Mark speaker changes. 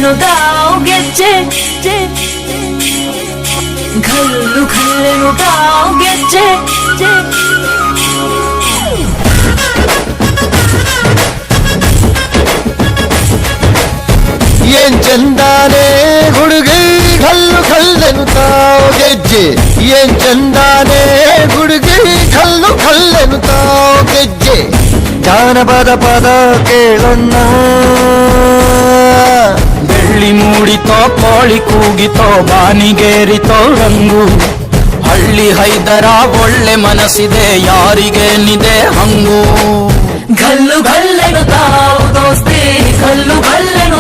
Speaker 1: ಘಲ್ಲೆನುತಾವ್ ಗೆಜ್ಜೆ ಘಲ್ಲೆನುತಾವ್ ಗೆಜ್ಜೆ
Speaker 2: ಏನ್ ಚಂದಾನೆ ಹುಡುಗಿ ಘಲ್ಲು ಘಲ್ಲೆನುತಾವ್ ಗೆಜ್ಜೆ ಏನ್ ಚಂದಾನೆ ಹುಡುಗಿ ಘಲ್ಲು ಘಲ್ಲೆನುತಾವ್ ಗೆಜ್ಜೆ ಜಾನಪದ ಪದ ಕೇಳಣ್ಣ
Speaker 3: ಬೆಳ್ಳಿ ಮೂಡಿತೋ ಕೋಳಿ ಕೂಗಿತೋ ಬಾನಿಗೇರಿತೋ ರಂಗು ಹಳ್ಳಿ ಹೈದರ ಒಳ್ಳೆ ಮನಸ್ಸಿದೆ ಯಾರಿಗೇನಿದೆ ಹಂಗು
Speaker 1: ಘಲ್ಲು ಘಲ್ಲೆನುತಾವ್ ದೋಸ್ತಿ ಘಲ್ಲು ಘಲ್ಲೆನು